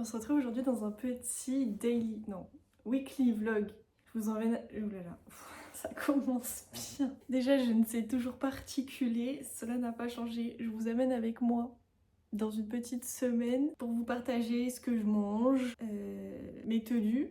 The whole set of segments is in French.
se retrouve aujourd'hui dans un petit weekly vlog. Je vous emmène... Oh là là, ça commence bien. Déjà, je ne sais toujours pas articuler, cela n'a pas changé. Je vous amène avec moi dans une petite semaine pour vous partager ce que je mange, mes tenues,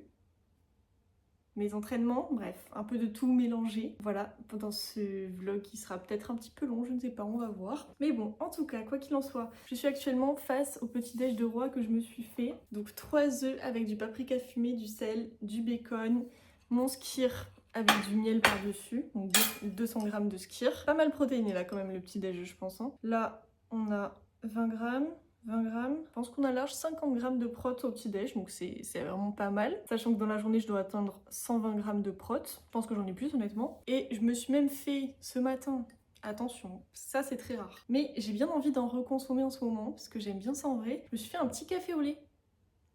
mes entraînements, bref, un peu de tout mélangé. Voilà, pendant ce vlog qui sera peut-être un petit peu long, je ne sais pas, on va voir. Mais bon, en tout cas, quoi qu'il en soit, je suis actuellement face au petit déj de roi que je me suis fait. Donc 3 œufs avec du paprika fumé, du sel, du bacon, mon skyr avec du miel par-dessus, donc 200 g de skyr. Pas mal protéiné là quand même le petit déj, je pense. Hein. Là, on a 20 grammes. Je pense qu'on a large 50 grammes de prot au petit-déj, donc c'est vraiment pas mal. Sachant que dans la journée, je dois atteindre 120 grammes de prot. Je pense que j'en ai plus, honnêtement. Et je me suis même fait ce matin, attention, ça c'est très rare. Mais j'ai bien envie d'en reconsommer en ce moment, parce que j'aime bien ça en vrai. Je me suis fait un petit café au lait.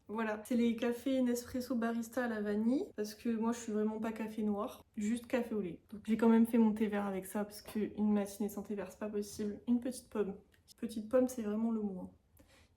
Voilà, c'est les cafés Nespresso Barista à la vanille, parce que moi je suis vraiment pas café noir, juste café au lait. Donc j'ai quand même fait mon thé vert avec ça, parce qu'une matinée sans thé vert c'est pas possible. Une petite pomme. Petite pomme, c'est vraiment le mot.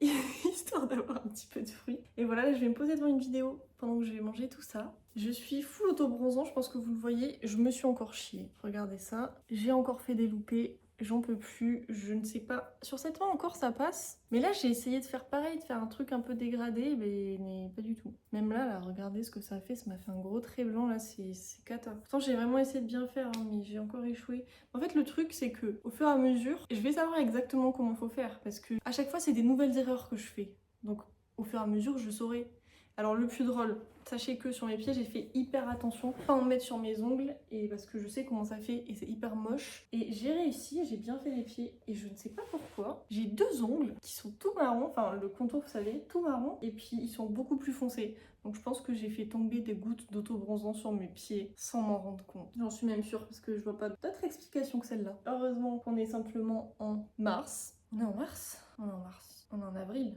Hein. Histoire d'avoir un petit peu de fruits. Et voilà, là, je vais me poser devant une vidéo pendant que je vais manger tout ça. Je suis full auto-bronzant, je pense que vous le voyez. Je me suis encore chiée. Regardez ça. J'ai encore fait des loupés. J'en peux plus. Je ne sais pas. Sur cette fois encore, ça passe. Mais là, j'ai essayé de faire pareil, de faire un truc un peu dégradé, mais pas du tout. Même là, regardez ce que ça fait. Ça m'a fait un gros trait blanc, là, c'est cata. Pourtant, j'ai vraiment essayé de bien faire, hein, mais j'ai encore échoué. En fait, le truc, c'est que au fur et à mesure, je vais savoir exactement comment faut faire. Parce que à chaque fois, c'est des nouvelles erreurs que je fais. Donc, au fur et à mesure, je saurai. Alors, le plus drôle, sachez que sur mes pieds, j'ai fait hyper attention. Pas en mettre sur mes ongles, et parce que je sais comment ça fait, et c'est hyper moche. Et j'ai réussi, j'ai bien fait les pieds, et je ne sais pas pourquoi. J'ai 2 ongles qui sont tout marrons, enfin le contour, vous savez, tout marron, et puis ils sont beaucoup plus foncés. Donc je pense que j'ai fait tomber des gouttes d'auto-bronzant sur mes pieds sans m'en rendre compte. J'en suis même sûre, parce que je vois pas d'autre explication que celle-là. Heureusement qu'on est simplement en mars. On est en mars? On est en mars. On est en avril.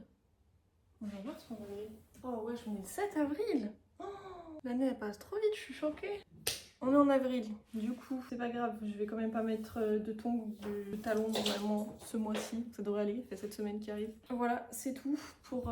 On est en mars ou en avril? Oh ouais, on est le 7 avril. Oh, l'année elle passe trop vite, je suis choquée. On est en avril, du coup c'est pas grave, je vais quand même pas mettre de tongs ou de talons normalement ce mois-ci, ça devrait aller, c'est cette semaine qui arrive. Voilà, c'est tout pour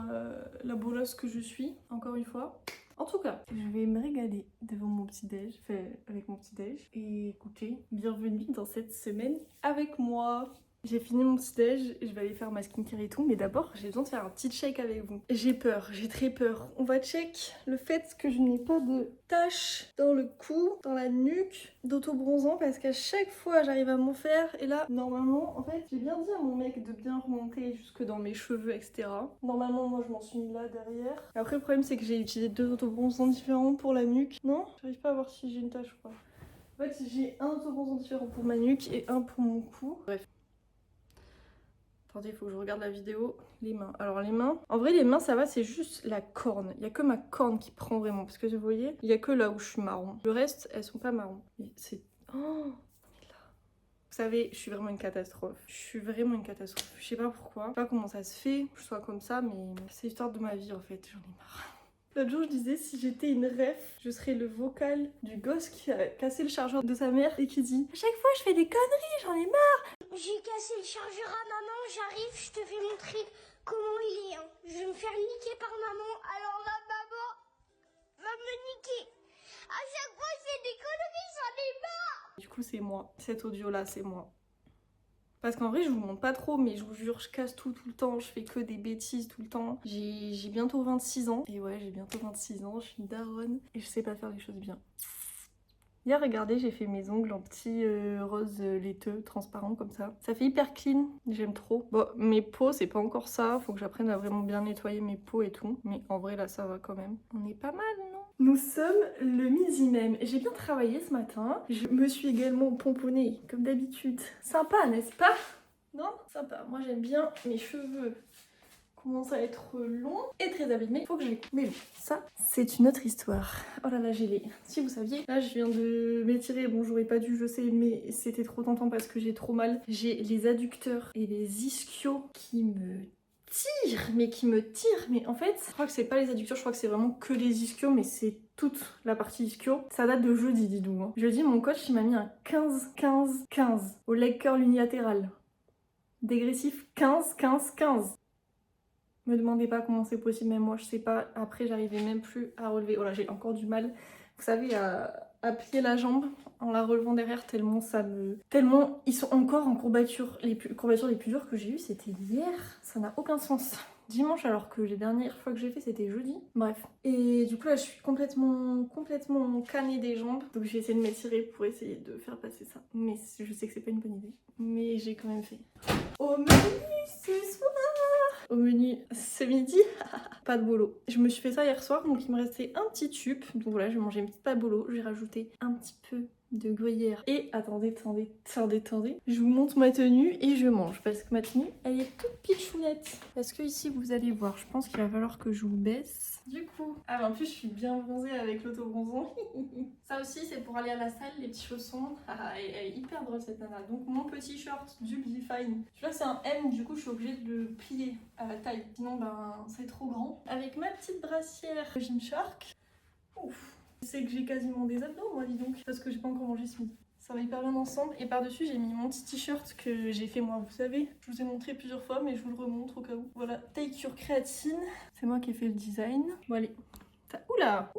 la bolosse que je suis, encore une fois. En tout cas, je vais me régaler devant mon petit-déj, avec mon petit-déj. Et écoutez, bienvenue dans cette semaine avec moi. J'ai fini mon petit déj, je vais aller faire ma skincare et tout, mais d'abord j'ai besoin de faire un petit check avec vous. J'ai peur, j'ai très peur. On va check le fait que je n'ai pas de taches dans le cou, dans la nuque, d'auto-bronzant, parce qu'à chaque fois j'arrive à m'en faire, et là, normalement, en fait, j'ai bien dit à mon mec de bien remonter jusque dans mes cheveux, etc. Normalement, moi je m'en suis mis là derrière. Et après, le problème c'est que j'ai utilisé 2 auto-bronzants différents pour la nuque. Non, j'arrive pas à voir si j'ai une tache ou pas. En fait, j'ai un auto-bronzant différent pour ma nuque et un pour mon cou. Bref. Attendez, il faut que je regarde la vidéo. Les mains. Alors les mains, en vrai les mains ça va, c'est juste la corne. Il y a que ma corne qui prend vraiment. Parce que vous voyez, il y a que là où je suis marron. Le reste, elles sont pas marron. C'est... Oh, là. Vous savez, je suis vraiment une catastrophe. Je suis vraiment une catastrophe. Je sais pas pourquoi. Je sais pas comment ça se fait que je sois comme ça, mais c'est l'histoire de ma vie en fait. J'en ai marre. L'autre jour, je disais, si j'étais une ref, je serais le vocal du gosse qui a cassé le chargeur de sa mère et qui dit « À chaque fois, je fais des conneries, j'en ai marre !» J'ai cassé le chargeur à maman, j'arrive, je te fais montrer comment il est. Hein. Je vais me faire niquer par maman, alors là, maman va me niquer. À chaque fois, je fais des conneries, j'en ai marre. Du coup, c'est moi. Cet audio-là, c'est moi. Parce qu'en vrai, je vous montre pas trop, mais je vous jure, je casse tout le temps, je fais que des bêtises tout le temps. J'ai bientôt 26 ans. Et ouais, j'ai bientôt 26 ans, je suis une daronne. Et je sais pas faire les choses bien. Hier, regardez, j'ai fait mes ongles en petit rose laiteux, transparent comme ça. Ça fait hyper clean, j'aime trop. Bon, mes peaux, c'est pas encore ça. Faut que j'apprenne à vraiment bien nettoyer mes peaux et tout. Mais en vrai, là, ça va quand même. On est pas mal, non? Nous sommes le midi même. J'ai bien travaillé ce matin. Je me suis également pomponnée, comme d'habitude. Sympa, n'est-ce pas? Non? Sympa. Moi, j'aime bien mes cheveux commence à être long et très abîmé, il faut que je les coupe. Mais bon, ça, c'est une autre histoire. Oh là là, j'ai les... Si vous saviez, là, je viens de m'étirer. Bon, j'aurais pas dû, je sais, mais c'était trop tentant parce que j'ai trop mal. J'ai les adducteurs et les ischios qui me tirent, mais en fait, je crois que c'est pas les adducteurs, je crois que c'est vraiment que les ischios, mais c'est toute la partie ischio. Ça date de jeudi, dis-donc. Hein. Jeudi, mon coach, il m'a mis un 15-15-15 au leg curl unilatéral. Dégressif 15-15-15. Me demandez pas comment c'est possible, même moi je sais pas. Après j'arrivais même plus à relever. Voilà, j'ai encore du mal, vous savez, à plier la jambe en la relevant derrière tellement ça me... Tellement ils sont encore en courbature. Courbatures les plus dures que j'ai eues c'était hier. Ça n'a aucun sens. Dimanche alors que les dernières fois que j'ai fait c'était jeudi. Bref. Et du coup là je suis complètement canée des jambes. Donc j'ai essayé de m'étirer pour essayer de faire passer ça. Mais je sais que c'est pas une bonne idée. Mais j'ai quand même fait. Au menu ce soir. Au menu ce midi, pas de bolo. Je me suis fait ça hier soir, donc il me restait un petit tube. Donc voilà, je vais manger une petite pâte bolo. J'ai rajouté un petit peu de gruyère. Et attendez. Je vous montre ma tenue et je mange. Parce que ma tenue, elle est toute pitchounette. Parce que ici, vous allez voir, je pense qu'il va falloir que je vous baisse. Du coup, ah bah en plus je suis bien bronzée avec l'auto-bronzant. Ça aussi c'est pour aller à la salle, les petits chaussons. Elle est hyper drôle cette nana. Donc mon petit short du Be Fine. Celui-là c'est un M, du coup je suis obligée de le plier à la taille. Sinon ben c'est trop grand. Avec ma petite brassière Gymshark. Ouf. C'est que j'ai quasiment des abdos moi dis donc. Parce que j'ai pas encore mangé ce midi. Ça va hyper bien ensemble. Et par-dessus, j'ai mis mon petit t-shirt que j'ai fait moi, vous savez. Je vous ai montré plusieurs fois, mais je vous le remontre au cas où. Voilà, taille cure créatine. C'est moi qui ai fait le design. Bon, allez. Oula,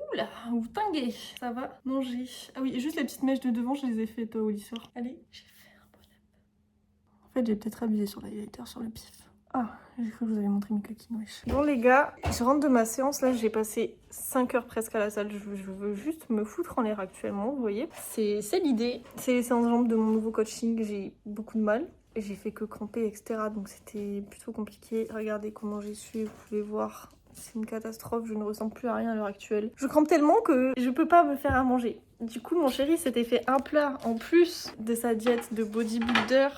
vous tinguez. Ça va manger. Ah oui, juste les petites mèches de devant, je les ai faites au lyceur. Allez, j'ai fait un bon app. En fait, j'ai peut-être abusé sur l'highlighter, sur le pif. Ah, j'ai cru que vous avez montré mes coquines, wesh. Bon les gars, je rentre de ma séance, là j'ai passé 5 heures presque à la salle, je veux juste me foutre en l'air actuellement, vous voyez. C'est l'idée, c'est les séances jambes de mon nouveau coaching, j'ai beaucoup de mal. J'ai fait que cramper, etc. Donc c'était plutôt compliqué. Regardez comment j'y suis, vous pouvez voir. C'est une catastrophe, je ne ressens plus à rien à l'heure actuelle. Je crampe tellement que je peux pas me faire à manger. Du coup, mon chéri s'était fait un plat en plus de sa diète de bodybuilder.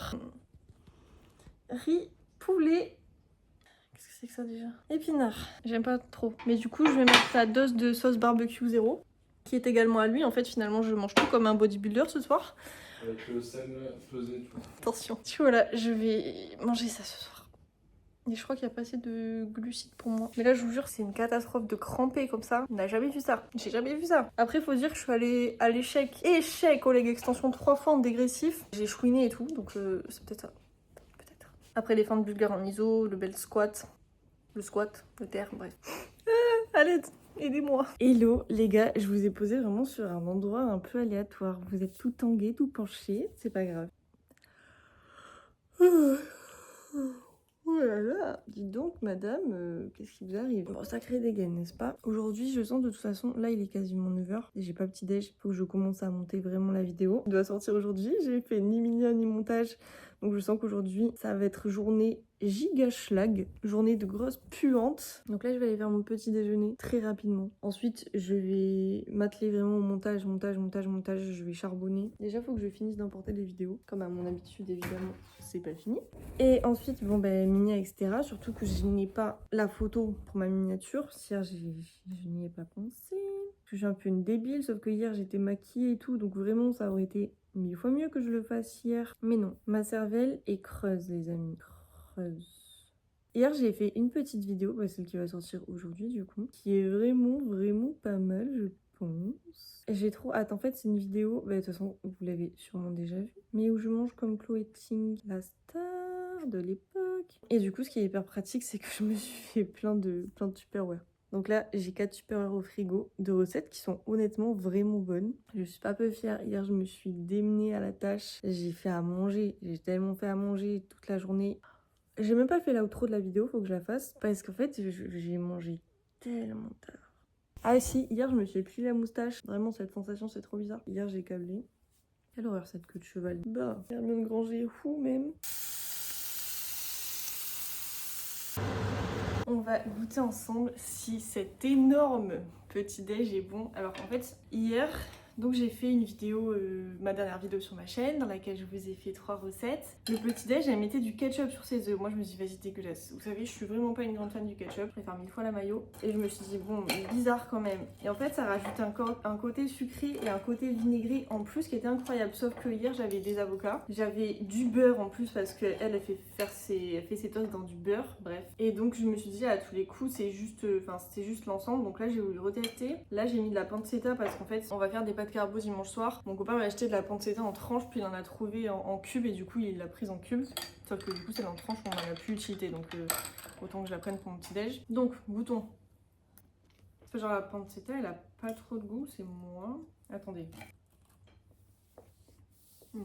Riz, poulet. Qu'est-ce que c'est que ça déjà? Épinards. J'aime pas trop. Mais du coup, je vais mettre la dose de sauce barbecue 0, qui est également à lui. En fait, finalement, je mange tout comme un bodybuilder ce soir. Avec le sel pesé et tout. Attention. Du coup, voilà, je vais manger ça ce soir. Et je crois qu'il n'y a pas assez de glucides pour moi. Mais là, je vous jure, c'est une catastrophe de cramper comme ça. On n'a jamais vu ça. J'ai jamais vu ça. Après, faut dire que je suis allée à l'échec. Échec au leg extension 3 fois en dégressif. J'ai chouiné et tout, donc c'est peut-être ça. Peut-être. Après les feintes bulgares en iso, le bel squat. Le squat, le terre, bref. À l'aide, aidez-moi. Hello les gars, je vous ai posé vraiment sur un endroit un peu aléatoire. Vous êtes tout tangué, tout penché, c'est pas grave. Oh là là, dis donc madame, qu'est-ce qui vous arrive? Bon, sacré dégaine, n'est-ce pas? Aujourd'hui, je sens de toute façon, là il est quasiment 9h et j'ai pas petit déj, faut que je commence à monter vraiment la vidéo. Elle doit sortir aujourd'hui, j'ai fait ni mini ni montage, donc je sens qu'aujourd'hui ça va être journée giga schlag, journée de grosse puante. Donc là je vais aller faire mon petit déjeuner très rapidement. Ensuite je vais m'atteler vraiment au montage, je vais charbonner. Déjà faut que je finisse d'importer des vidéos, comme à mon habitude évidemment, c'est pas fini. Et ensuite bon ben mini etc. Surtout que je n'ai pas la photo pour ma miniature, hier je n'y ai pas pensé. Je suis un peu une débile, sauf que hier j'étais maquillée et tout, donc vraiment ça aurait été 1000 fois mieux que je le fasse hier. Mais non, ma cervelle est creuse les amis. Hier j'ai fait une petite vidéo, celle qui va sortir aujourd'hui du coup, qui est vraiment pas mal je pense. J'ai trop hâte, en fait c'est une vidéo, de toute façon vous l'avez sûrement déjà vue, mais où je mange comme Chloé Ting, la star de l'époque. Et du coup ce qui est hyper pratique c'est que je me suis fait plein de Tupperware. Donc là, j'ai 4 Tupperware au frigo de recettes qui sont honnêtement vraiment bonnes. Je suis pas peu fière. Hier, je me suis démenée à la tâche. J'ai fait à manger. J'ai tellement fait à manger toute la journée. J'ai même pas fait l'outro de la vidéo, faut que je la fasse. Parce qu'en fait, j'ai mangé tellement tard. Ah si, hier, je me suis plié la moustache. Vraiment, cette sensation, c'est trop bizarre. Hier, j'ai câblé. Quelle horreur, cette queue de cheval. Bah, Hermione Granger, fou même. On va goûter ensemble si cet énorme petit déj est bon. Alors en fait hier donc j'ai fait une vidéo, ma dernière vidéo sur ma chaîne dans laquelle je vous ai fait 3 recettes. Le petit déj elle mettait du ketchup sur ses œufs. Moi je me suis dit vas-y dégueulasse. Vous savez je suis vraiment pas une grande fan du ketchup. Je préfère 1000 fois la mayo. Et je me suis dit bon bizarre quand même. Et en fait ça rajoute un côté sucré et un côté vinaigré en plus qui était incroyable. Sauf que hier j'avais des avocats. J'avais du beurre en plus parce qu'elle elle fait ses toasts dans du beurre. Bref. Et donc je me suis dit à tous les coups c'est juste l'ensemble. Donc là j'ai voulu retester. Là j'ai mis de la pancetta parce qu'en fait on va faire des pâtes de carbo dimanche soir. Mon copain m'a acheté de la pancetta en tranches, puis il en a trouvé en cubes et du coup il l'a prise en cubes. Sauf que du coup celle en tranches on en a plus utilité, donc autant que je la prenne pour mon petit déj. Donc goûtons. Genre la pancetta elle a pas trop de goût, c'est moins. Attendez.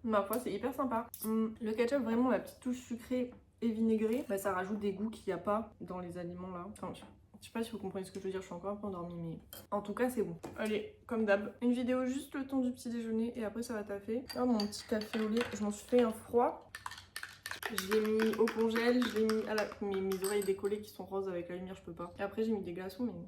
Ma foi c'est hyper sympa. Le ketchup vraiment la petite touche sucrée et vinaigrée, bah, ça rajoute des goûts qu'il n'y a pas dans les aliments là. Enfin, je sais pas si vous comprenez ce que je veux dire, je suis encore un peu endormie, mais en tout cas c'est bon. Allez, comme d'hab, une vidéo juste le temps du petit déjeuner et après ça va taffer. Oh mon petit café au lait, je m'en suis fait un froid. Je l'ai mis au congèle, je l'ai mis à la... mes oreilles décollées qui sont roses avec la lumière, je peux pas. Et après j'ai mis des glaçons, mais...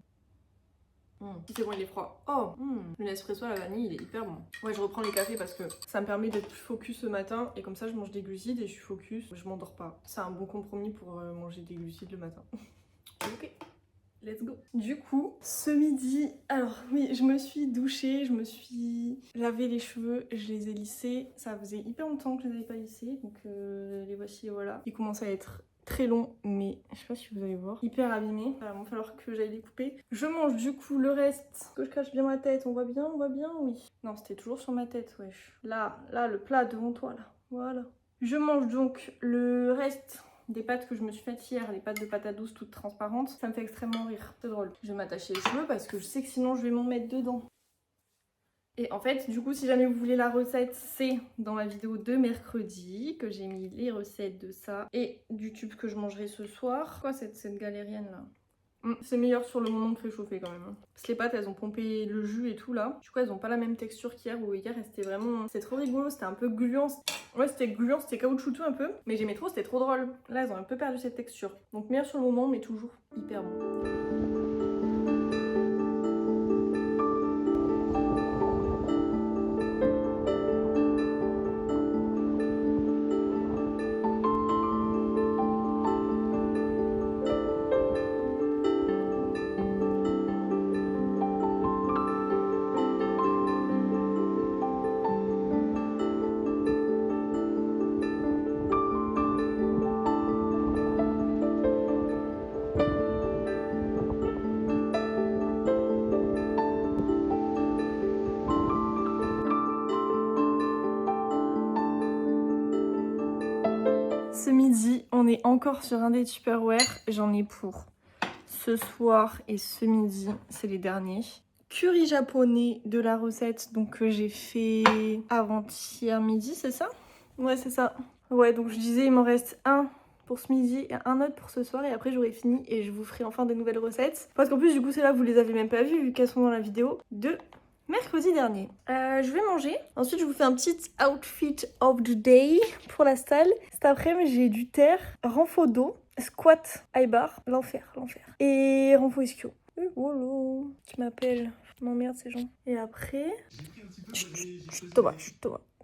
C'est bon, il est froid. Oh, le Nespresso à la vanille, il est hyper bon. Ouais, je reprends les cafés parce que ça me permet d'être plus focus ce matin. Et comme ça, je mange des glucides et je suis focus. Je m'endors pas. C'est un bon compromis pour manger des glucides le matin. Ok, let's go. Du coup, ce midi, alors oui, je me suis douchée, je me suis lavé les cheveux, je les ai lissés. Ça faisait hyper longtemps que je les avais pas lissés, donc les voici et voilà. Ils commencent à être très long, mais je sais pas si vous allez voir, hyper abîmé. Il va falloir que j'aille les couper. Je mange du coup le reste. Que je cache bien ma tête, on voit bien, oui. Non, c'était toujours sur ma tête, wesh. Là, le plat devant toi, là. Voilà. Je mange donc le reste des pâtes que je me suis faites hier, les pâtes de patates douces toutes transparentes. Ça me fait extrêmement rire, c'est drôle. Je vais m'attacher les cheveux parce que je sais que sinon je vais m'en mettre dedans. Et en fait, du coup, si jamais vous voulez la recette, c'est dans ma vidéo de mercredi que j'ai mis les recettes de ça et du tube que je mangerai ce soir. Quoi cette galérienne là? C'est meilleur sur le moment de préchauffer quand même. Parce que les pâtes, elles ont pompé le jus et tout là. Du coup, elles ont pas la même texture qu'hier où hier, c'était vraiment... C'était trop rigolo, c'était un peu gluant. Ouais, c'était gluant, c'était caoutchouteux un peu. Mais j'aimais trop, c'était trop drôle. Là, elles ont un peu perdu cette texture. Donc meilleur sur le moment, mais toujours hyper bon. Ce midi, on est encore sur un des Tupperware. J'en ai pour ce soir et ce midi, c'est les derniers. Curry japonais de la recette donc que j'ai fait avant-hier midi, c'est ça? Ouais, c'est ça. Ouais, donc je disais, il m'en reste un pour ce midi et un autre pour ce soir et après j'aurai fini et je vous ferai enfin des nouvelles recettes. Parce qu'en plus, du coup, c'est là vous les avez même pas vues vu qu'elles sont dans la vidéo de mercredi dernier. Je vais manger. Ensuite, je vous fais un petit outfit of the day pour la salle. Cet après-midi, j'ai du terre, renfo dos, squat, high bar, l'enfer. Et renfo ischio. Voilà, tu m'appelles. Je m'emmerde ces gens. Et après... Thomas,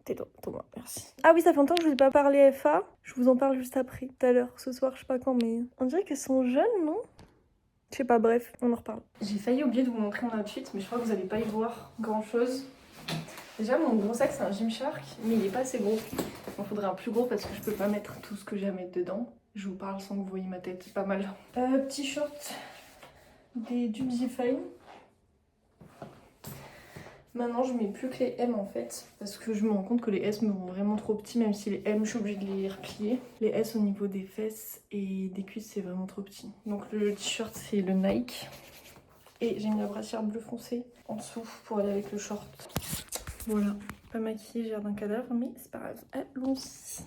tais-toi, Thomas, merci. Ah oui, ça fait longtemps que je vous ai pas parlé FA. Je vous en parle juste après, tout à l'heure, ce soir, je sais pas quand, mais... On dirait qu'elles sont jeunes, non? Je sais pas, bref, on en reparle. J'ai failli oublier de vous montrer mon outfit, mais je crois que vous allez pas y voir grand chose. Déjà, mon gros sac, c'est un Gymshark, mais il est pas assez gros. Il me faudrait un plus gros parce que je peux pas mettre tout ce que j'ai à mettre dedans. Je vous parle sans que vous voyez ma tête, c'est pas mal. Petit short des Dubsy Fine. Maintenant, je mets plus que les M en fait, parce que je me rends compte que les S me vont vraiment trop petits, même si les M, je suis obligée de les replier. Les S au niveau des fesses et des cuisses, c'est vraiment trop petit. Donc le t-shirt, c'est le Nike. Et j'ai mis la brassière bleu foncé en dessous pour aller avec le short. Voilà, pas maquillée, j'ai l'air d'un cadavre, mais c'est pas grave. Allons-y.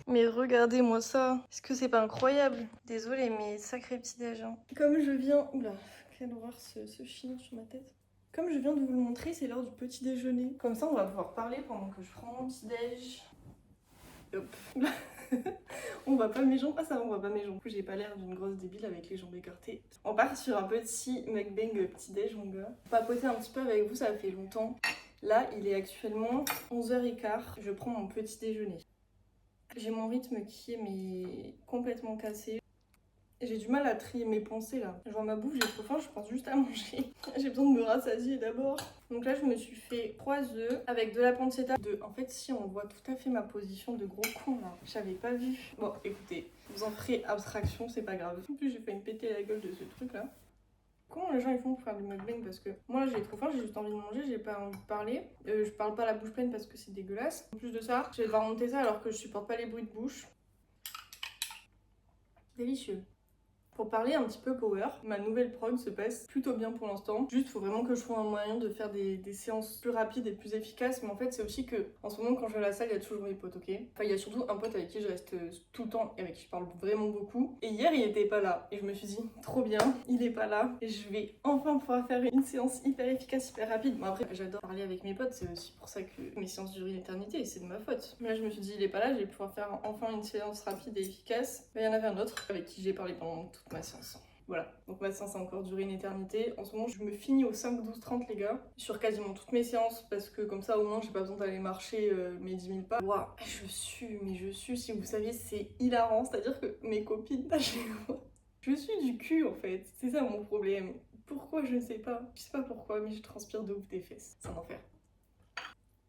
Mais regardez-moi ça, est-ce que c'est pas incroyable? Désolée, mais sacré petit déj. Comme je viens... Oula, quelle horreur ce chignon sur ma tête. Comme je viens de vous le montrer, c'est l'heure du petit déjeuner. Comme ça, on va pouvoir parler pendant que je prends mon petit déj. Hop. On voit pas mes jambes. Ah ça va, on voit pas mes jambes. Du coup, j'ai pas l'air d'une grosse débile avec les jambes écartées. On part sur un petit mukbang petit déj, mon gars. Papoter un petit peu avec vous, ça fait longtemps. Là, il est actuellement 11h15. Je prends mon petit déjeuner. J'ai mon rythme qui est complètement cassé. J'ai du mal à trier mes pensées là. Je vois ma bouffe, j'ai trop faim, je pense juste à manger. J'ai besoin de me rassasier d'abord. Donc là, je me suis fait 3 œufs avec de la pancetta. En fait, si on voit tout à fait ma position de gros con là. J'avais pas vu. Bon, écoutez, vous en ferez abstraction, c'est pas grave. En plus, j'ai failli me péter la gueule de ce truc là. Comment les gens ils font pour faire du mukbang? Parce que moi j'ai trop faim, j'ai juste envie de manger, j'ai pas envie de parler. Je parle pas la bouche pleine parce que c'est dégueulasse. En plus de ça, je vais devoir monter ça alors que je supporte pas les bruits de bouche. Délicieux. Pour parler un petit peu power, ma nouvelle prog se passe plutôt bien pour l'instant. Juste, faut vraiment que je trouve un moyen de faire des séances plus rapides et plus efficaces. Mais en fait, c'est aussi que, en ce moment, quand je vais à la salle, il y a toujours mes potes, ok? Enfin, il y a surtout un pote avec qui je reste tout le temps et avec qui je parle vraiment beaucoup. Et hier, il était pas là. Et je me suis dit, trop bien, il est pas là. Et je vais enfin pouvoir faire une séance hyper efficace, hyper rapide. Bon, après, j'adore parler avec mes potes. C'est aussi pour ça que mes séances durent une éternité et c'est de ma faute. Mais là, je me suis dit, il est pas là, je vais pouvoir faire enfin une séance rapide et efficace. Mais il y en avait un autre avec qui j'ai parlé pendant toute ma séance. Voilà, donc ma séance a encore duré une éternité. En ce moment, je me finis au 5-12-30 les gars, sur quasiment toutes mes séances, parce que comme ça au moins j'ai pas besoin d'aller marcher mes 10 000 pas. Waouh, je suis, si vous saviez, c'est hilarant, c'est-à-dire que mes copines, là, je suis du cul en fait, c'est ça mon problème. Pourquoi, je ne sais pas. Je sais pas pourquoi, mais je transpire de ouf des fesses, c'est un enfer.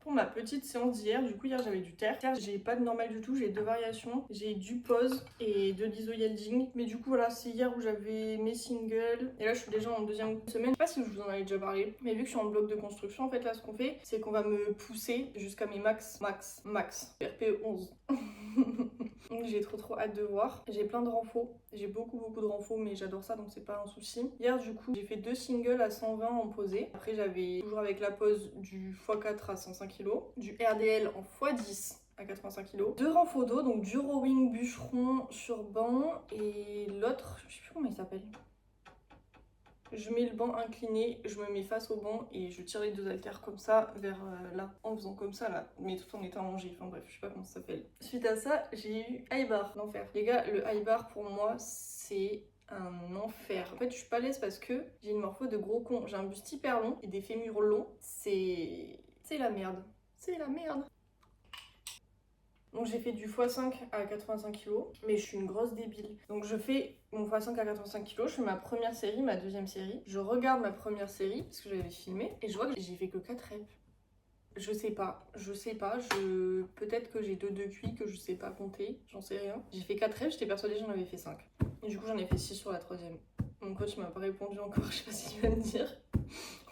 Pour ma petite séance d'hier, du coup hier j'avais du terre. J'ai pas de normal du tout, j'ai 2 variations. J'ai du pause et de l'iso-yielding. Mais du coup voilà, c'est hier où j'avais mes singles. Et là je suis déjà en deuxième semaine. Je sais pas si je vous en avais déjà parlé, mais vu que je suis en bloc de construction, en fait là ce qu'on fait, c'est qu'on va me pousser jusqu'à mes max. RP 11. Donc j'ai trop hâte de voir. J'ai plein de renfos. J'ai beaucoup de renfos, mais j'adore ça donc c'est pas un souci. Hier du coup j'ai fait 2 singles à 120 en posé. Après j'avais toujours avec la pose du x4 à 105 kg, du RDL en x10 à 85 kg, 2 renfos dos, donc du rowing bûcheron sur banc et l'autre, je sais plus comment il s'appelle. Je mets le banc incliné, je me mets face au banc et je tire les 2 haltères comme ça vers là, en faisant comme ça là, mais tout en étant allongé, enfin bref, je sais pas comment ça s'appelle. Suite à ça, j'ai eu high bar, l'enfer. Les gars, le high bar pour moi, c'est un enfer. En fait, je suis pas à l'aise parce que j'ai une morpho de gros con. J'ai un buste hyper long et des fémurs longs. C'est la merde. C'est la merde. Donc j'ai fait du x5 à 85 kg, mais je suis une grosse débile. Donc je fais mon x5 à 85 kg, je fais ma première série, ma deuxième série. Je regarde ma première série, parce que j'avais filmé, et je vois que j'ai fait que 4 reps. Je sais pas, peut-être que j'ai 2 de QI, que je sais pas compter, j'en sais rien. J'ai fait 4 reps, j'étais persuadée que j'en avais fait 5. Et du coup j'en ai fait 6 sur la troisième. Mon coach m'a pas répondu encore, je sais pas ce qu'il va me dire.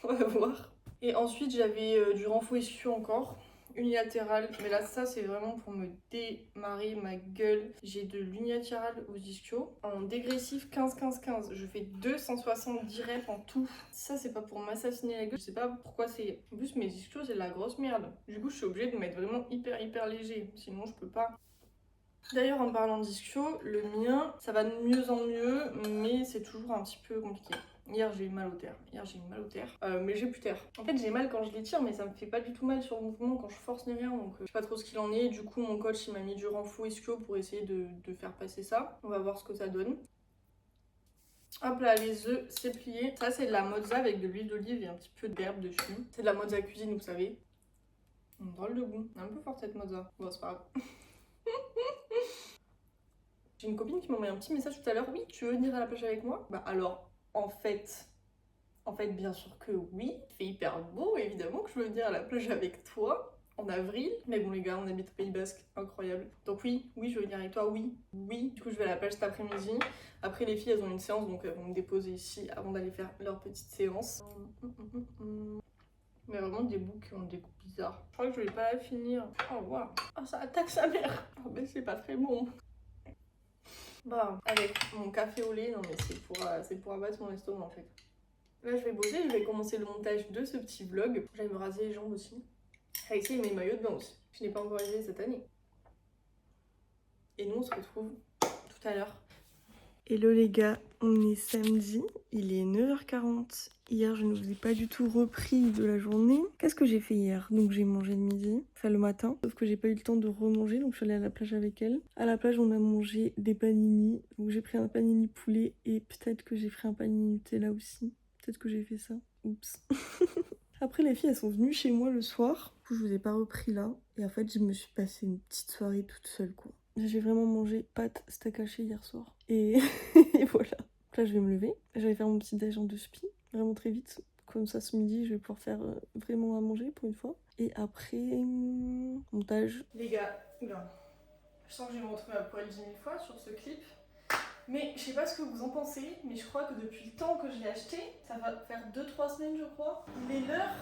On va voir. Et ensuite j'avais du renfo ischio encore. Unilatéral, mais là ça c'est vraiment pour me démarrer ma gueule. J'ai de l'unilatéral aux ischio en dégressif 15-15-15. Je fais 270 reps en tout. Ça c'est pas pour m'assassiner la gueule, je sais pas pourquoi c'est. En plus mes ischio c'est de la grosse merde. Du coup je suis obligée de mettre vraiment hyper léger, sinon je peux pas. D'ailleurs en parlant d'ischio, le mien ça va de mieux en mieux, mais c'est toujours un petit peu compliqué. Hier j'ai eu mal au terre, mais j'ai plus terre. En fait j'ai mal quand je les tire, mais ça me fait pas du tout mal sur le mouvement quand je force ni rien, donc je sais pas trop ce qu'il en est. Du coup mon coach il m'a mis du renfo ischio pour essayer de faire passer ça. On va voir ce que ça donne. Hop là, les œufs c'est plié. Ça c'est de la mozza avec de l'huile d'olive et un petit peu d'herbe dessus. C'est de la mozza cuisine, vous savez. Drôle de goût, un peu forte cette mozza. Bon c'est pas grave. J'ai une copine qui m'a envoyé un petit message tout à l'heure. Oui, tu veux venir à la plage avec moi? Bah alors, en fait, bien sûr que oui. Il fait hyper beau, évidemment que je veux venir à la plage avec toi en avril. Mais bon les gars, on habite au Pays Basque, incroyable. Donc oui, je veux venir avec toi, oui. Du coup, je vais à la plage cet après-midi. Après, les filles, elles ont une séance, donc elles vont me déposer ici avant d'aller faire leur petite séance. Mais vraiment des bouts qui ont des goûts bizarres. Je crois que je vais pas la finir. Oh waouh. Oh, ça attaque sa mère. Oh mais c'est pas très bon. Bah, avec mon café au lait, non mais c'est pour abattre mon estomac en fait. Là je vais bosser, je vais commencer le montage de ce petit vlog. J'allais me raser les jambes aussi. Avec mes maillots de bain aussi. Je n'ai pas encore rasé cette année. Et nous on se retrouve tout à l'heure. Hello les gars, on est samedi, il est 9h40. Hier je ne vous ai pas du tout repris de la journée. Qu'est-ce que j'ai fait hier? Donc j'ai mangé le midi, enfin le matin, sauf que j'ai pas eu le temps de remanger, donc je suis allée à la plage avec elle. À la plage on a mangé des panini, donc j'ai pris un panini poulet et peut-être que j'ai pris un panini Nutella aussi. Peut-être que j'ai fait ça, oups. Après les filles elles sont venues chez moi le soir, du coup je vous ai pas repris là. Et en fait je me suis passé une petite soirée toute seule quoi. J'ai vraiment mangé pâtes steak haché hier soir. Et, et voilà. Là, je vais me lever. Je vais faire mon petit déj en 2 spi, vraiment très vite. Comme ça, ce midi, je vais pouvoir faire vraiment à manger pour une fois. Et après, montage. Les gars, oula. Je sens que je vais me retrouver à poil 10 000 fois sur ce clip. Mais je sais pas ce que vous en pensez, mais je crois que depuis le temps que je l'ai acheté, ça va faire 2-3 semaines je crois, il est l'heure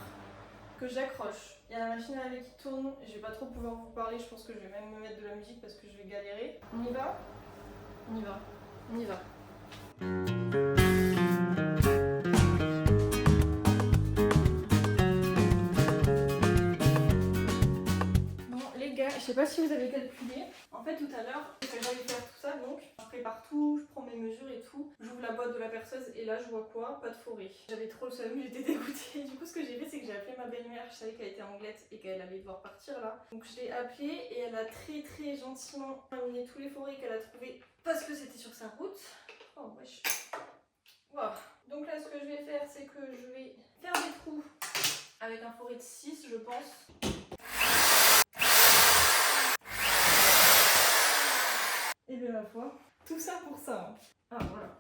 que j'accroche. Il y a la machine à laver qui tourne, je vais pas trop pouvoir vous parler, je pense que je vais même me mettre de la musique parce que je vais galérer. On y va? On y va. On y va. Bon les gars, je sais pas si vous avez calculé. En fait tout à l'heure, j'allais faire tout ça donc. Je prépare tout, je prends mes mesures et tout. J'ouvre la boîte de la perceuse et là je vois quoi? Pas de forêt. J'avais trop le seum, j'étais dégoûtée. Du coup ce que j'ai fait c'est que j'ai appelé ma belle-mère. Je savais qu'elle était anglette et qu'elle allait devoir partir là. Donc je l'ai appelée et elle a très gentiment amené tous les forêts qu'elle a trouvés parce que c'était sur sa route. Oh wesh. Wow. Donc là ce que je vais faire c'est que je vais faire des trous avec un forêt de 6 je pense. Et de la foi. Tout ça pour ça. Hein. Ah voilà.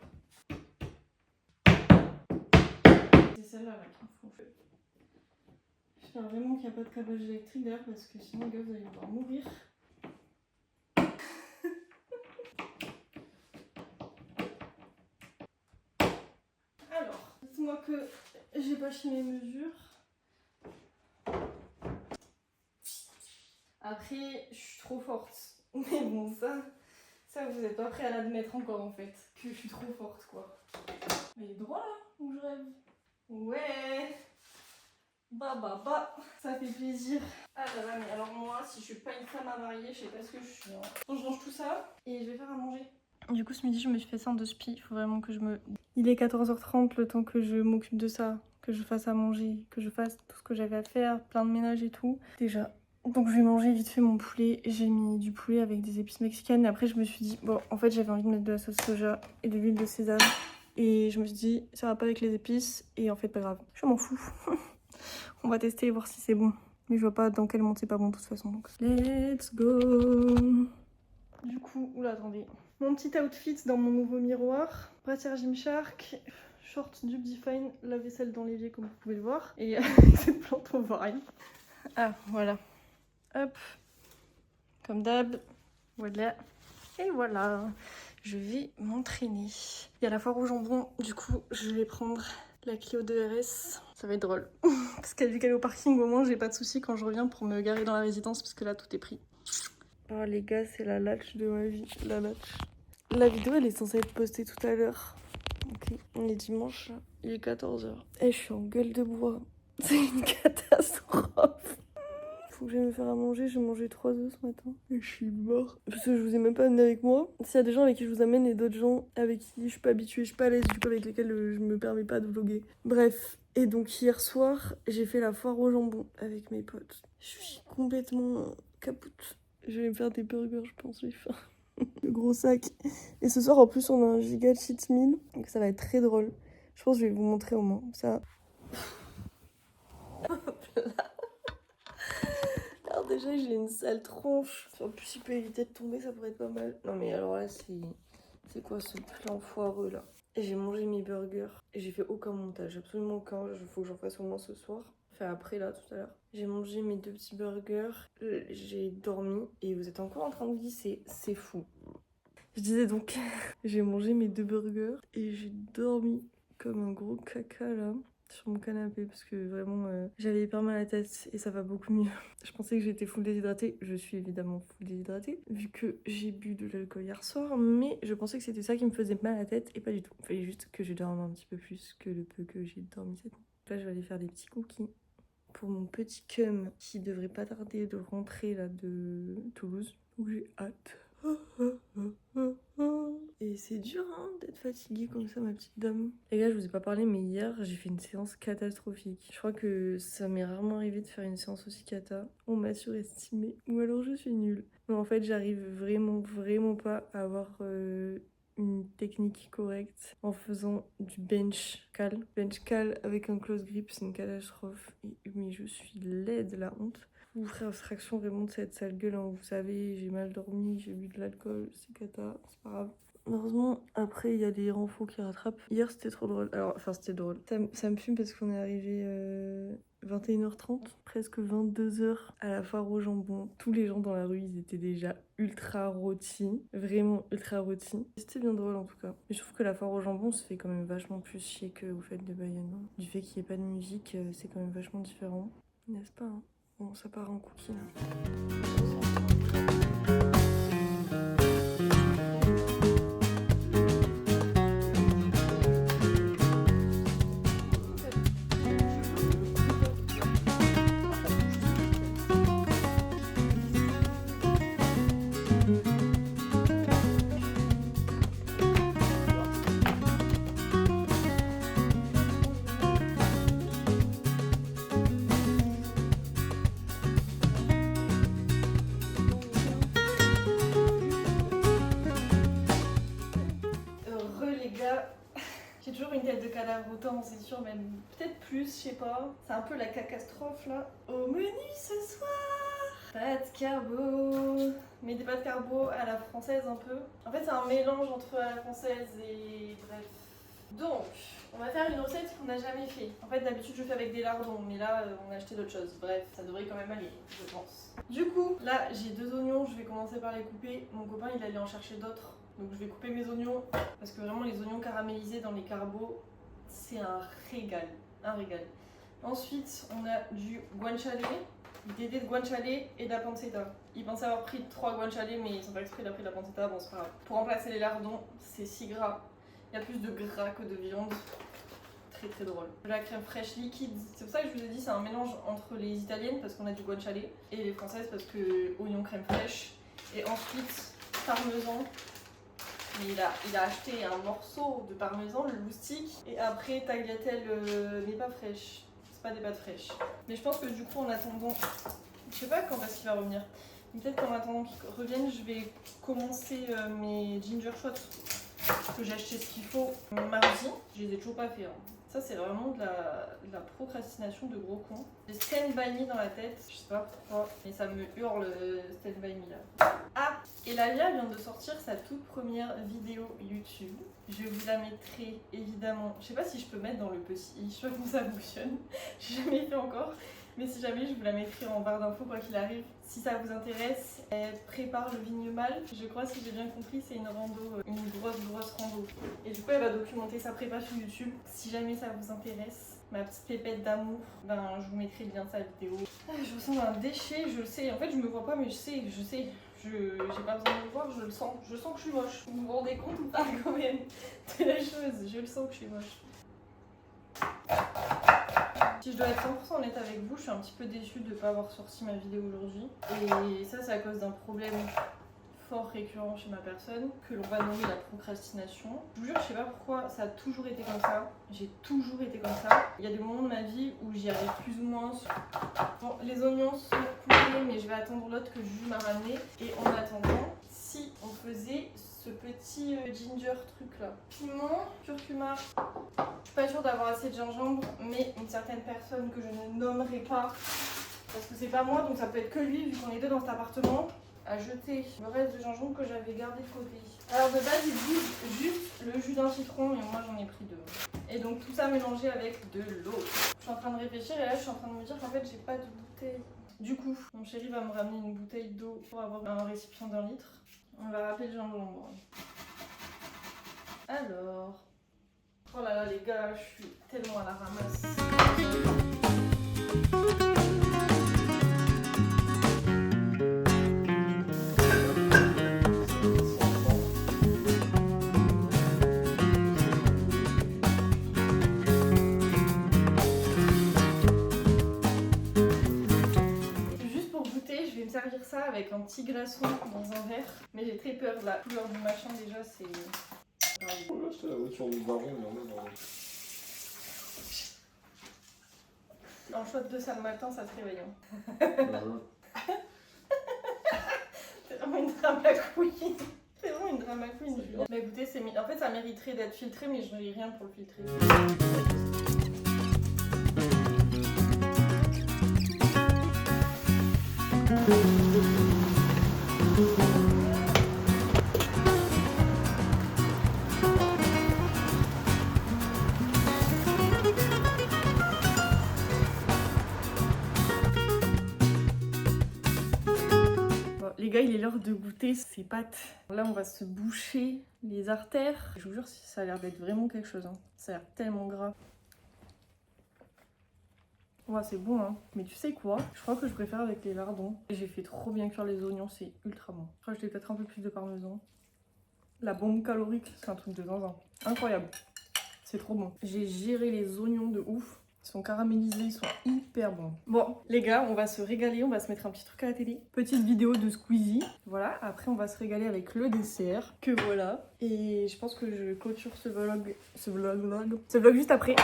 C'est celle-là là, qu'il faut. J'espère vraiment qu'il n'y a pas de câblage électrique derrière parce que sinon les gars vous allez devoir mourir. Alors, dites-moi que j'ai pas chié mes mesures. Après, je suis trop forte. Mais bon, ça vous êtes pas prêts à l'admettre encore en fait. Que je suis trop forte quoi. Mais il est droit là, où je rêve. Ouais. Bah, ça fait plaisir. Ah là là, mais alors moi, si je suis pas une femme à marier, je sais pas ce que je suis. Hein. Donc je range tout ça et je vais faire à manger. Du coup, ce midi, je me suis fait ça en 2 spi. Il faut vraiment que je me... Il est 14h30, le temps que je m'occupe de ça, que je fasse à manger, que je fasse tout ce que j'avais à faire, plein de ménage et tout. Déjà. Donc je vais manger vite fait mon poulet. J'ai mis du poulet avec des épices mexicaines. Et après, je me suis dit, bon, en fait, j'avais envie de mettre de la sauce soja et de l'huile de sésame. Et je me suis dit, ça va pas avec les épices. Et en fait, pas grave. Je m'en fous. On va tester et voir si c'est bon. Mais je vois pas dans quel monde c'est pas bon de toute façon. Donc let's go. Du coup, oula, attendez. Mon petit outfit dans mon nouveau miroir. Brassière Gymshark, short du Define, la vaisselle dans l'évier comme vous pouvez le voir. Et cette plante au varié. Ah, voilà. Hop. Comme d'hab. Voilà. Et voilà. Je vais m'entraîner. Il y a la foire au jambon. Du coup, je vais prendre la Clio 2RS. Ça va être drôle. Parce qu'elle vu qu'elle est au parking, au moins j'ai pas de soucis quand je reviens pour me garer dans la résidence parce que là tout est pris. Oh les gars, c'est la latch de ma vie. La latch. La vidéo elle est censée être postée tout à l'heure. Ok, on est dimanche, il est 14h. Et je suis en gueule de bois. C'est une catastrophe. Faut que j'aille me faire à manger, j'ai mangé 3 œufs ce matin. Et je suis mort. Parce que je vous ai même pas amené avec moi. S'il y a des gens avec qui je vous amène et d'autres gens avec qui je suis pas habituée, je suis pas à l'aise, du coup avec lesquels je me permets pas de vlogger. Bref. Et donc hier soir, j'ai fait la foire au jambon avec mes potes. Je suis complètement capoute. Je vais me faire des burgers, je pense, j'ai faim. Le gros sac. Et ce soir, en plus, on a un giga cheat meal. Donc ça va être très drôle. Je pense que je vais vous montrer au moins. Ça. Alors déjà, j'ai une sale tronche. En plus, il peut éviter de tomber, ça pourrait être pas mal. Non mais alors là, c'est quoi ce plan foireux là? J'ai mangé mes burgers. Et j'ai fait aucun montage, absolument aucun. Il faut que j'en fasse au moins ce soir. Enfin après là, tout à l'heure. J'ai mangé mes 2 petits burgers. J'ai dormi. Et vous êtes encore en train de glisser. C'est fou. Je disais donc, j'ai mangé mes 2 burgers. Et j'ai dormi comme un gros caca là. Sur mon canapé parce que vraiment j'avais hyper mal à la tête et ça va beaucoup mieux. Je pensais que j'étais full déshydratée, je suis évidemment full déshydratée vu que j'ai bu de l'alcool hier soir, mais je pensais que c'était ça qui me faisait mal à la tête et pas du tout. Il fallait juste que je dorme un petit peu plus que le peu que j'ai dormi cette nuit. Là je vais aller faire des petits cookies pour mon petit cum qui devrait pas tarder de rentrer là de Toulouse où j'ai hâte. Et c'est dur hein, d'être fatiguée comme ça ma petite dame. Les gars je vous ai pas parlé mais hier j'ai fait une séance catastrophique. Je crois que ça m'est rarement arrivé de faire une séance aussi cata. On m'a surestimée ou alors je suis nulle. Mais en fait j'arrive vraiment pas à avoir une technique correcte en faisant du bench cal. Bench cal avec un close grip c'est une catastrophe. Mais je suis laide la honte. Vous ferez abstraction vraiment de cette sale gueule, hein. Vous savez, j'ai mal dormi, j'ai bu de l'alcool, c'est cata, c'est pas grave. Heureusement, après, il y a les renfos qui rattrapent. Hier, c'était trop drôle. Alors, enfin, c'était drôle. Ça me fume parce qu'on est arrivé 21h30, presque 22h à la foire au jambon. Tous les gens dans la rue, ils étaient déjà ultra rôtis. Vraiment ultra rôtis. C'était bien drôle, en tout cas. Mais je trouve que la foire au jambon se fait quand même vachement plus chier qu'aux fêtes de Bayonne. Du fait qu'il n'y ait pas de musique, c'est quand même vachement différent. N'est-ce pas, hein? Bon, ça part en cookie, là. J'ai toujours une tête de cadavre, autant c'est sûr, même peut-être plus, je sais pas. C'est un peu la catastrophe là. Au menu ce soir, pâtes carbo, mais des pâtes carbo à la française un peu. En fait c'est un mélange entre à la française et bref. Donc, on va faire une recette qu'on n'a jamais fait. En fait d'habitude je fais avec des lardons, mais là on a acheté d'autres choses. Bref, ça devrait quand même aller, je pense. Du coup, là j'ai 2 oignons, je vais commencer par les couper. Mon copain il allait en chercher d'autres. Donc je vais couper mes oignons, parce que vraiment les oignons caramélisés dans les carbos, c'est un régal, un régal. Ensuite, on a du guanciale, des dés de guanciale et de la pancetta. Ils pensaient avoir pris 3 guanciale, mais ils sont pas exprès d'avoir pris de la pancetta, bon c'est pas grave. Pour remplacer les lardons, c'est si gras. Il y a plus de gras que de viande. Très très drôle. De la crème fraîche liquide, c'est pour ça que je vous ai dit c'est un mélange entre les italiennes, parce qu'on a du guanciale, et les françaises, parce que oignon crème fraîche. Et ensuite, parmesan. Mais il a acheté un morceau de parmesan, le loustic, et après tagliatelle n'est pas fraîche. C'est pas des pâtes fraîches. Mais je pense que du coup en attendant, je sais pas quand est-ce qu'il va revenir. Mais peut-être qu'en attendant qu'il revienne, je vais commencer mes ginger shots que j'ai acheté ce qu'il faut mardi. Je les ai toujours pas fait. Hein. Ça c'est vraiment de la procrastination de gros con. J'ai Stand By Me dans la tête, je sais pas pourquoi, mais ça me hurle Stand By Me là. Ah, et Lavia vient de sortir sa toute première vidéo YouTube. Je vous la mettrai évidemment, je sais pas si je peux mettre dans le petit, je sais pas comment ça fonctionne, j'ai jamais fait encore. Mais si jamais, je vous la mettrai en barre d'infos quoi qu'il arrive. Si ça vous intéresse, elle prépare le vignemal. Je crois, si j'ai bien compris, c'est une rando, une grosse rando. Et du coup, elle va documenter sa prépa sur YouTube. Si jamais ça vous intéresse, ma petite pépette d'amour, ben je vous mettrai le lien de sa vidéo. Ah, je ressens un déchet, je le sais. En fait, je me vois pas, mais je sais. J'ai pas besoin de me voir, je le sens. Je sens que je suis moche. Vous vous rendez compte ou pas quand même de la chose? Je le sens que je suis moche. Si je dois être 100% honnête avec vous, je suis un petit peu déçue de ne pas avoir sorti ma vidéo aujourd'hui. Et ça, c'est à cause d'un problème fort récurrent chez ma personne, que l'on va nommer la procrastination. Je vous jure, je sais pas pourquoi, ça a toujours été comme ça. J'ai toujours été comme ça. Il y a des moments de ma vie où j'y arrive plus ou moins. Bon, les oignons sont coupés, mais je vais attendre l'autre que Juju m'a ramené. Et en attendant, si on faisait ce petit ginger truc là. Piment, curcuma. Je suis pas sûre d'avoir assez de gingembre, mais une certaine personne que je ne nommerai pas, parce que c'est pas moi, donc ça peut être que lui, vu qu'on est deux dans cet appartement, a jeté le reste de gingembre que j'avais gardé de côté. Alors de base, il dit juste le jus d'un citron, mais moi j'en ai pris 2. Et donc tout ça mélangé avec de l'eau. Je suis en train de réfléchir et là je suis en train de me dire qu'en fait j'ai pas de bouteille. Du coup, mon chéri va me ramener une bouteille d'eau pour avoir un récipient d'1 litre. On va rappeler le gingembre. Alors... Oh là là les gars, je suis tellement à la ramasse. Juste pour goûter, je vais me servir ça avec un petit glaçon dans un verre. Mais j'ai très peur, la couleur du machin déjà c'est... Oh là, c'est la voiture du baron, mais on est dans Un shot de ça le matin, ça se réveille. Hein. C'est vraiment une drama queen. C'est vraiment une drama queen. Bah écoutez, en fait ça mériterait d'être filtré, mais je n'ai rien pour le filtrer. il est l'heure de goûter ces pâtes. Là, on va se boucher les artères. Je vous jure, ça a l'air d'être vraiment quelque chose. Hein. Ça a l'air tellement gras. Ouais, c'est bon, hein. Mais tu sais quoi? Je crois que je préfère avec les lardons. J'ai fait trop bien cuire les oignons, c'est ultra bon. Je crois que je vais peut-être un peu plus de parmesan. La bombe calorique, c'est un truc de zinzin. Incroyable. C'est trop bon. J'ai géré les oignons de ouf. Ils sont caramélisés, ils sont hyper bons. Bon, les gars, on va se régaler, on va se mettre un petit truc à la télé. Petite vidéo de Squeezie. Voilà, après on va se régaler avec le dessert. Que voilà. Et je pense que je clôture ce vlog juste après.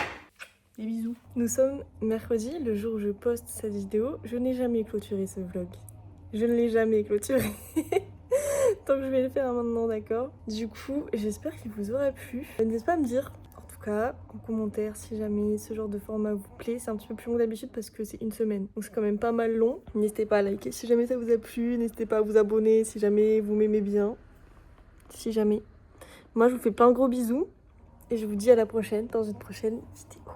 Des bisous. Nous sommes mercredi, le jour où je poste cette vidéo. Je n'ai jamais clôturé ce vlog. Je ne l'ai jamais clôturé. Donc je vais le faire maintenant, d'accord? Du coup, j'espère qu'il vous aura plu. N'hésitez pas à me dire, en tout cas, en commentaire, si jamais ce genre de format vous plaît. C'est un petit peu plus long d'habitude parce que c'est une semaine. Donc c'est quand même pas mal long. N'hésitez pas à liker si jamais ça vous a plu. N'hésitez pas à vous abonner si jamais vous m'aimez bien. Si jamais. Moi, je vous fais plein de gros bisous. Et je vous dis à la prochaine dans une prochaine vidéo.